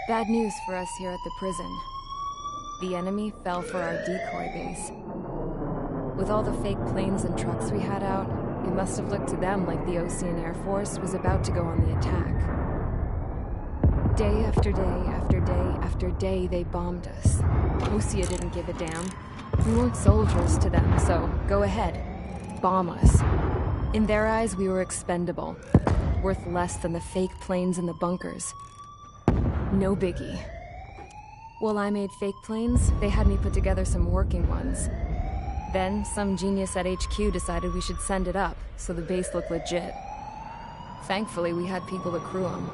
Bad news for us here at the prison. The enemy fell for our decoy base. With all the fake planes and trucks we had out, it must have looked to them like the Ocean Air Force was about to go on the attack. Day after day after day after day, they bombed us. Osea didn't give a damn. We weren't soldiers to them, so go ahead. Bomb us. In their eyes, we were expendable. Worth less than the fake planes in the bunkers. No biggie. While I made fake planes, they had me put together some working ones. Then, some genius at HQ decided we should send it up, so the base looked legit. Thankfully, we had people to crew them.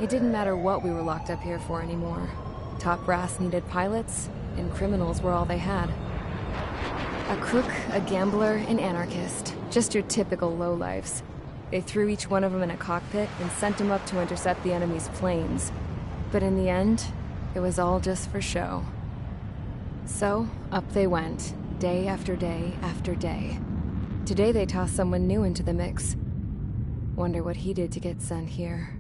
It didn't matter what we were locked up here for anymore. Top brass needed pilots, and criminals were all they had. A crook, a gambler, an anarchist. Just your typical lowlifes. They threw each one of them in a cockpit and sent them up to intercept the enemy's planes. But in the end, it was all just for show. So, up they went, day after day after day. Today they tossed someone new into the mix. Wonder what he did to get sent here.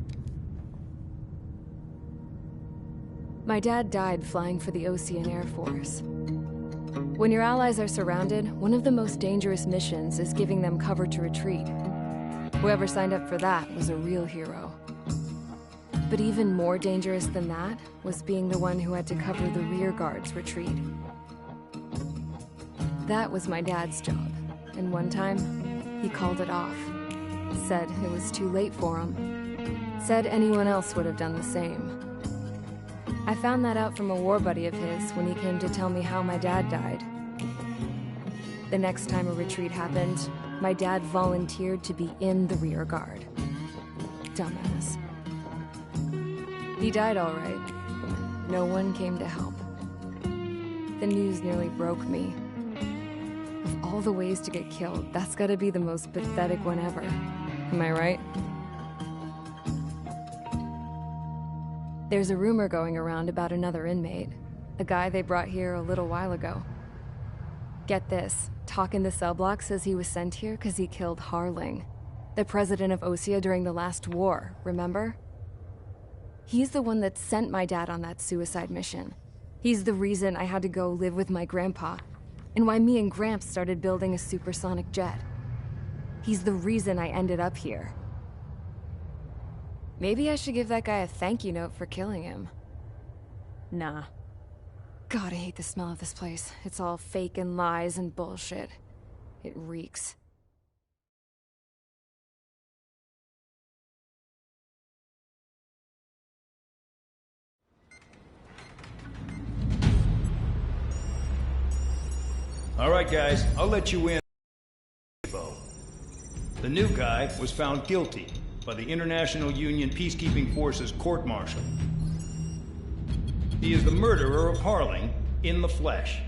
My dad died flying for the Ocean Air Force. When your allies are surrounded, one of the most dangerous missions is giving them cover to retreat. Whoever signed up for that was a real hero. But even more dangerous than that was being the one who had to cover the rear guard's retreat. That was my dad's job, and one time, he called it off. Said it was too late for him. Said anyone else would have done the same. I found that out from a war buddy of his when he came to tell me how my dad died. The next time a retreat happened, my dad volunteered to be in the rear guard. Dumbass. He died all right. No one came to help. The news nearly broke me. Of all the ways to get killed, that's gotta be the most pathetic one ever. Am I right? There's a rumor going around about another inmate. A guy they brought here a little while ago. Get this, talk in the cell block says he was sent here because he killed Harling, the president of Osea during the last war, remember? He's the one that sent my dad on that suicide mission. He's the reason I had to go live with my grandpa, and why me and Gramps started building a supersonic jet. He's the reason I ended up here. Maybe I should give that guy a thank you note for killing him. Nah. God, I hate the smell of this place. It's all fake and lies and bullshit. It reeks. All right, guys, I'll let you in. The new guy was found guilty by the International Union Peacekeeping Forces court-martial. He is the murderer of Harling in the flesh.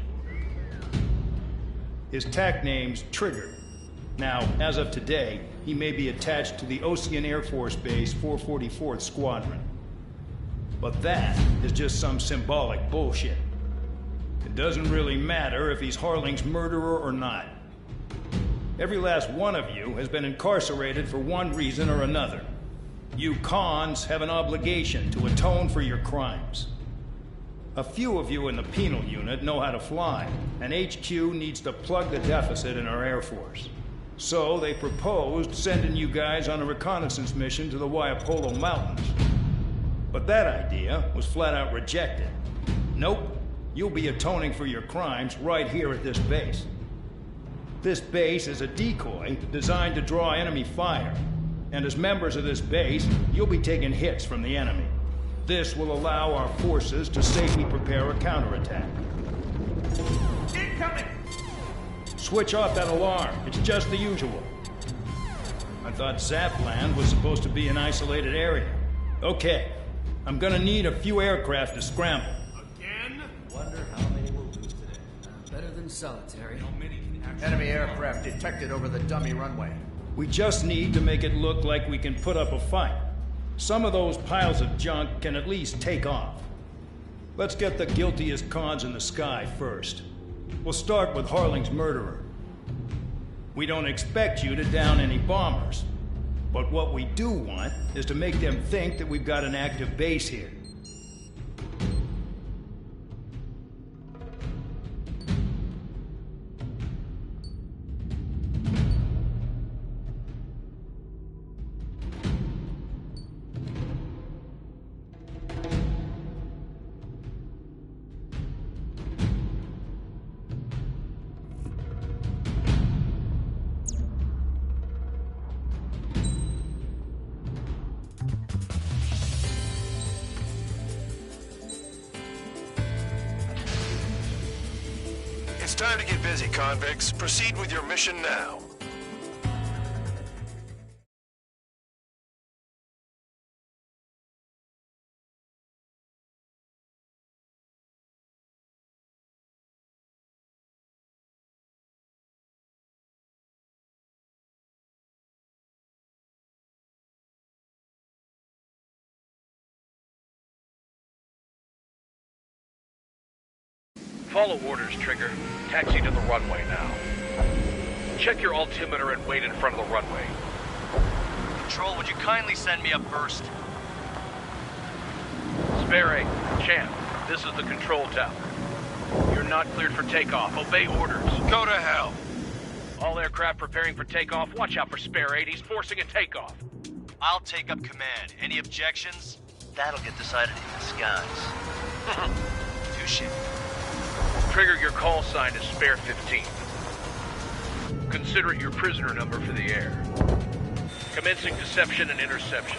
His TAC name's Trigger. Now, as of today, he may be attached to the Ocean Air Force Base 444th Squadron. But that is just some symbolic bullshit. It doesn't really matter if he's Harling's murderer or not. Every last one of you has been incarcerated for one reason or another. You cons have an obligation to atone for your crimes. A few of you in the penal unit know how to fly, and HQ needs to plug the deficit in our Air Force. So they proposed sending you guys on a reconnaissance mission to the Waiapolo Mountains. But that idea was flat out rejected. Nope, you'll be atoning for your crimes right here at this base. This base is a decoy designed to draw enemy fire. And as members of this base, you'll be taking hits from the enemy. This will allow our forces to safely prepare a counterattack. Incoming! Switch off that alarm. It's just the usual. I thought Zapland was supposed to be an isolated area. Okay, I'm gonna need a few aircraft to scramble. Again? Wonder how many we'll lose today. Better than solitary. How many can actually... Enemy aircraft detected over the dummy runway. We just need to make it look like we can put up a fight. Some of those piles of junk can at least take off. Let's get the guiltiest cons in the sky first. We'll start with Harling's murderer. We don't expect you to down any bombers. But what we do want is to make them think that we've got an active base here. It's time to get busy, convicts. Proceed with your mission now. Follow orders, Trigger. Taxi to the runway now. Check your altimeter and wait in front of the runway. Control, would you kindly send me up first? Spare 8, Champ, this is the control tower. You're not cleared for takeoff. Obey orders. Go to hell. All aircraft preparing for takeoff. Watch out for Spare 8. He's forcing a takeoff. I'll take up command. Any objections? That'll get decided in the skies. Touche. Trigger, your call sign is Spare 15. Consider it your prisoner number for the air. Commencing deception and interception.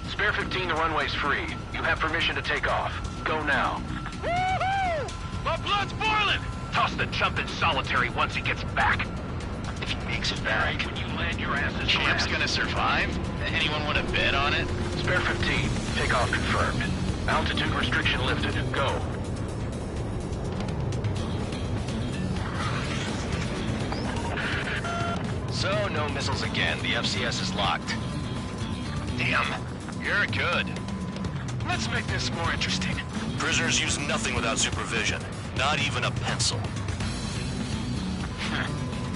Spare 15, the runway's free. You have permission to take off. Go now. Woohoo! My blood's boiling! Toss the chump in solitary once he gets back. If he makes it back. When you land your ass in Champ's gonna survive? Anyone want to bet on it? Spare 15, takeoff confirmed. Altitude restriction lifted. Go. So, no missiles again. The FCS is locked. Damn. You're good. Let's make this more interesting. Prisoners use nothing without supervision. Not even a pencil.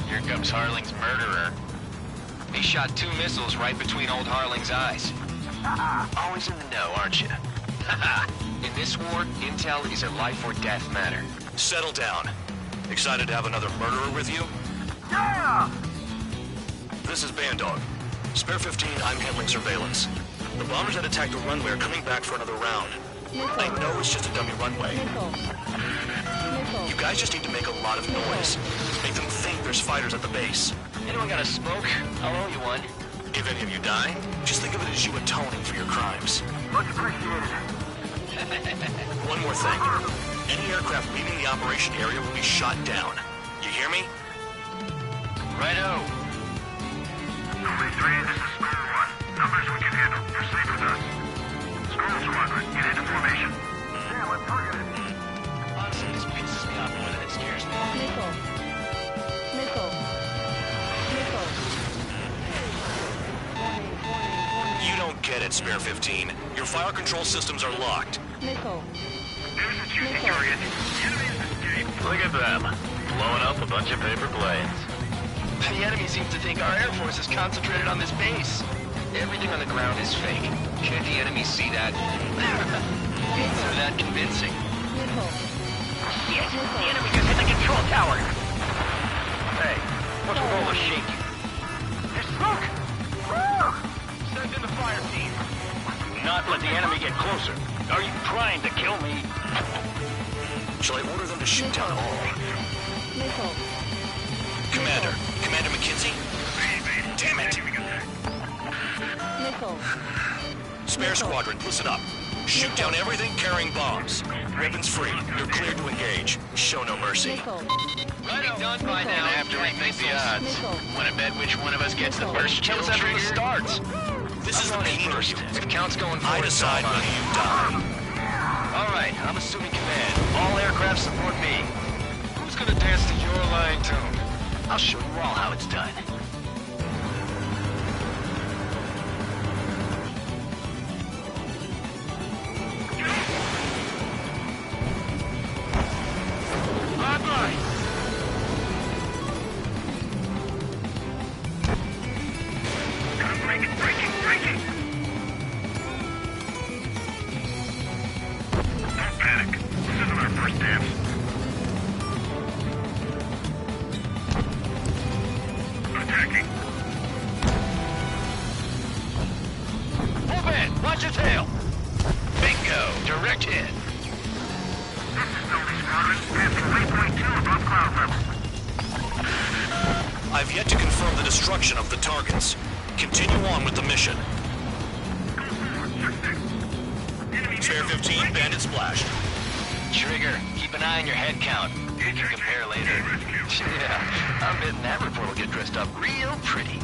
Here comes Harling's murderer. He shot 2 missiles right between old Harling's eyes. Always in the know, aren't you? In this war, intel is a life or death matter. Settle down. Excited to have another murderer with you? Yeah! This is Bandog. Spare 15, I'm handling surveillance. The bombers that attacked the runway are coming back for another round. I know it's just a dummy runway. You guys just need to make a lot of noise. Make them think there's fighters at the base. Anyone got a smoke? I'll owe you one. If any of you die, just think of it as you atoning for your crimes. Much appreciated. One more thing. Any aircraft leaving the operation area will be shot down. You hear me? Righto. Only 3, this is Squirrel 1. Numbers we can handle. Proceed with us. Squirrel Squadron, get into formation. Yeah, we're targeted. Honestly, this pisses me off more than it scares me. Nickel. You don't get it, Spare 15. Your fire control systems are locked. Nickel. There's a shooting target. The enemy's escaped. Look at them. Blowing up a bunch of paper planes. The enemy seems to think our Air Force is concentrated on this base. Everything on the ground is fake. Can't the enemy see that? They're that convincing. Nickel. Shit! The enemy just hit the control tower! Hey, what's with all the shaking? There's smoke! Send in the fire team. Do not let the enemy get closer. Are you trying to kill me? Shall I order them to shoot down all? Nickel. Commander McKenzie? Damn it! Nickel. Spare Squadron, listen up. Shoot down everything carrying bombs. Weapons free. You're cleared to engage. Show no mercy. Nickel. We'll be done by now after we think the odds. Nickel. Want to bet which one of us gets the first kill after it starts? This is the main First, interview. if counts going forward, I decide it's all whether fine. you die. All right, I'm assuming command. All aircraft support me. Who's gonna dance to your line tune? I'll show you all how it's done. Bye-bye! Breaking! Don't panic. This isn't our first dance. Attacking. Move in! Watch your tail! Bingo! Direct hit! This is Stealthy Squadron, passing 3.2 above cloud level. I've yet to confirm the destruction of the targets. Continue on with the mission. Go forward, suspect. Enemy Spare 15, bandit splash. Trigger, keep an eye on your head count. We can compare later. Yeah, I'm betting that report will get dressed up real pretty.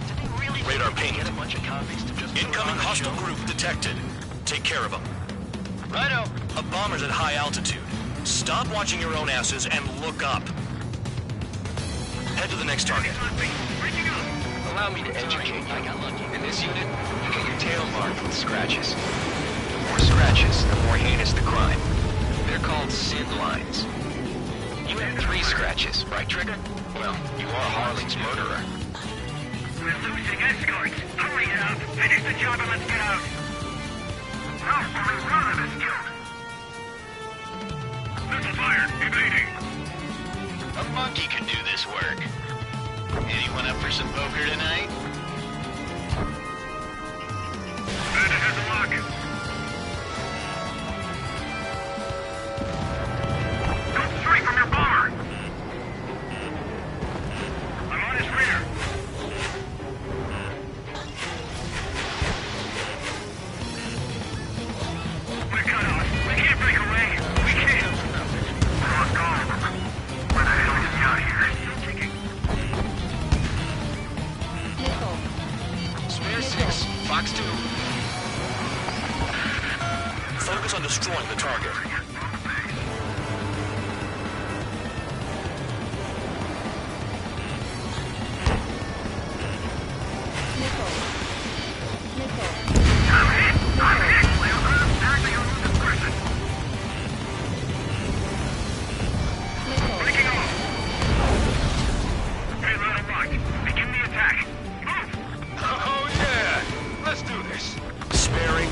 Did they really Radar ping. get a bunch of convicts to just Incoming hostile group detected. Take care of them. Righto. A bomber's at high altitude. Stop watching your own asses and look up. Head to the next target. Allow me to educate you. I got lucky. In this unit, you get your tail marked with scratches. The more scratches, the more heinous the crime. They're called sin lines. You had 3 scratches, right, Trigger? Well, you are Harling's murderer. We're losing escorts. Hurry up. Finish the job and let's get out. No, only one of us killed. Missile fired. Evading. A monkey could do this work. Anyone up for some poker tonight? Bandit has a lock. Go straight from your bomber. I'm on his rear. We're cut off. We can't break away. We can't. We're gone. Where the hell is he out here? Spare 6, Fox 2. Focus on destroying the target.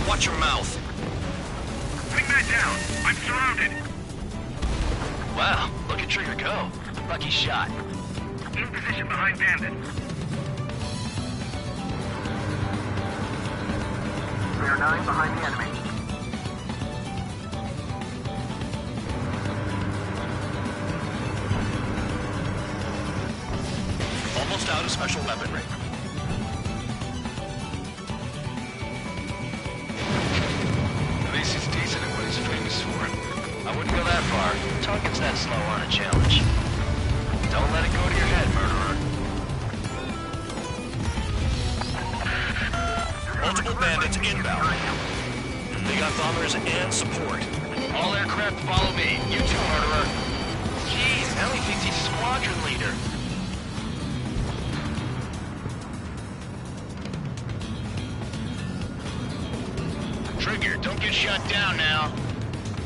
Watch your mouth. Bring that down. I'm surrounded. Wow, look at Trigger go. Lucky shot. In position behind Bandit. We are 9 behind the enemy. Almost out of special weaponry. He's decent at what he's famous for. I wouldn't go that far. Talking's that slow on a challenge. Don't let it go to your head, murderer. Multiple bandits inbound. They got bombers and support. All aircraft follow me. You too, murderer. Jeez, now he thinks he's squadron leader. Trigger, don't get shut down now.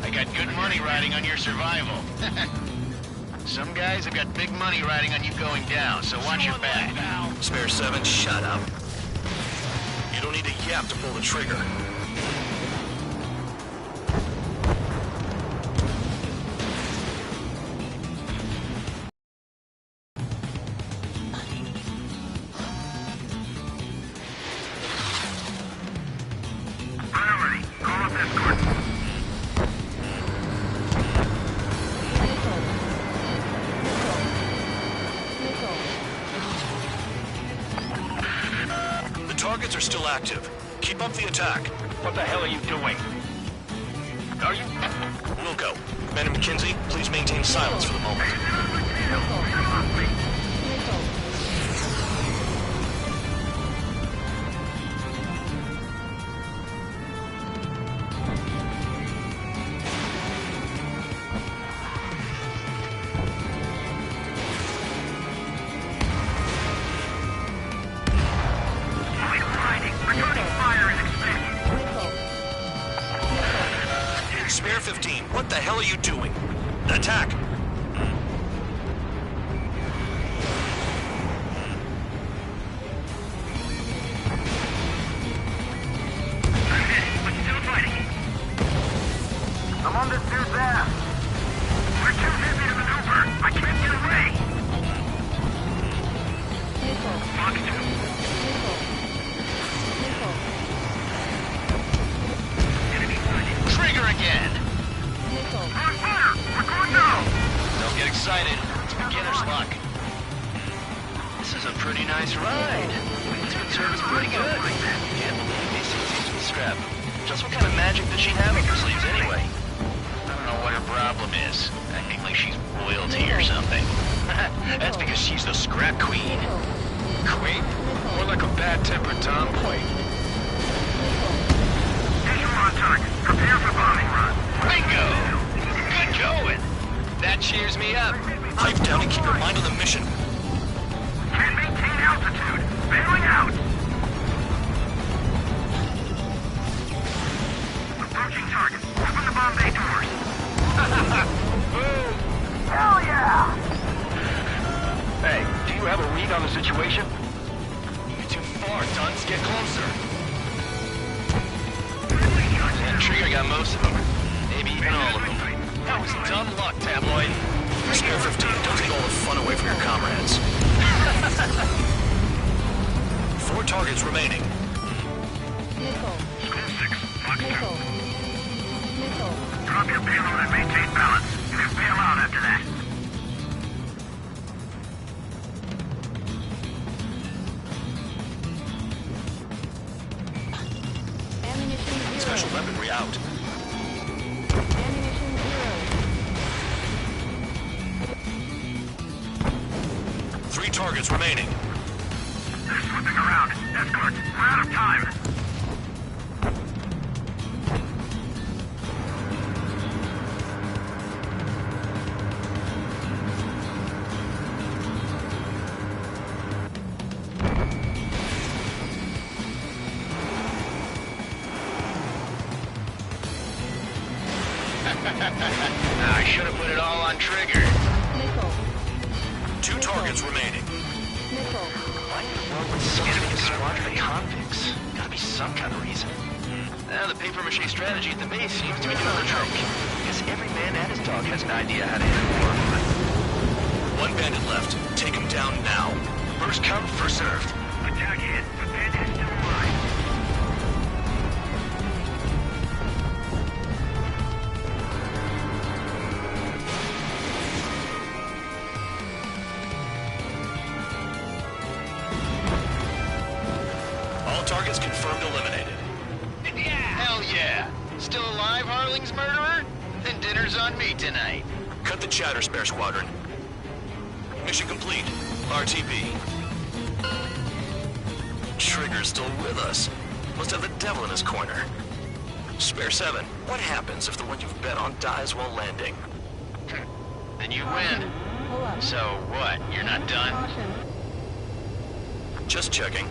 I got good money riding on your survival. Some guys have got big money riding on you going down, so watch your back. Spare 7, shut up. You don't need a yap to pull the trigger. Targets are still active. Keep up the attack. What the hell are you doing? Are you... We'll go. Men and McKinsey, please maintain silence for the moment. Spare 15, what the hell are you doing? Attack! I'm on this dude's ass. We're too busy to maneuver. I can't get away. Fox 2. Enemy sighted. Trigger again! On fire! We're going down! Don't get excited. It's beginner's luck. This is a pretty nice ride. Policeman service pretty good. Can't believe these things used to be scrap. Just what kind of magic does she have up her sleeves anyway? I don't know what her problem is. Acting like she's royalty or something. That's because she's the scrap queen. Queen? More like a bad-tempered tomboy. Visual on target. Prepare for bombing run. Bingo! Good going! That cheers me up. Pipe down and keep your mind on the mission. Can't maintain altitude. Bailing out. Approaching target. Open the bomb bay doors. Boom! Hell yeah! Hey, do you have a read on the situation? You're too far, Dunce. Get closer. That trigger got most of them. Maybe even all of them. That was dumb luck, Tabloid. Spare 15, don't take all the fun away from your comrades. 4 targets remaining. School 6, Fox 2. Drop your payload and maintain balance. You can bail out after that. Special weaponry out. Ammunition 3 targets remaining. They're slipping around. Escort, we're out of time. I should have put it all on trigger. 2 targets remaining. Why in the world would somebody get squadron of convicts? Gotta be some kind of reason. Now the papier-mâché strategy at the base seems to be doing the trick. Guess every man and his dog has an idea how to end war. 1 bandit left. Take him down now. First come, first served. Attack hit. The bandit is still alive. All targets confirmed eliminated. Hell yeah! Still alive, Harling's murderer? Then dinner's on me tonight. Cut the chatter, Spare Squadron. Mission complete. RTB. Trigger's still with us. Must have the devil in his corner. Spare 7, what happens if the one you've bet on dies while landing? Then you win. So what? You're not done? Just checking.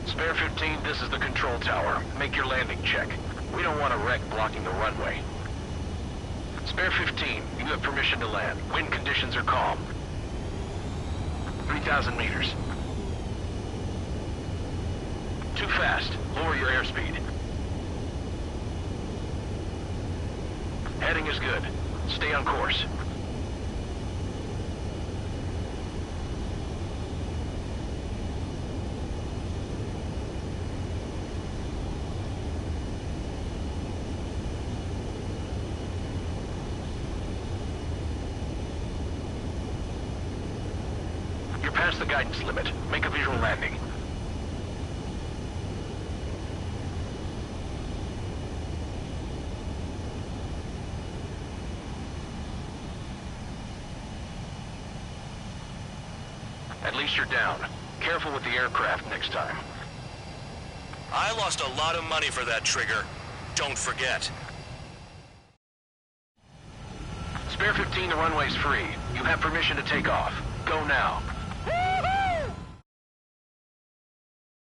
Spare 15, this is the control tower. Make your landing check. We don't want a wreck blocking the runway. Spare 15, you have permission to land. Wind conditions are calm. 3,000 meters. Too fast. Lower your airspeed. Heading is good. Stay on course. You're past the guidance limit. Make a visual landing. At least you're down. Careful with the aircraft next time. I lost a lot of money for that trigger. Don't forget. Spare 15, the runway's free. You have permission to take off. Go now.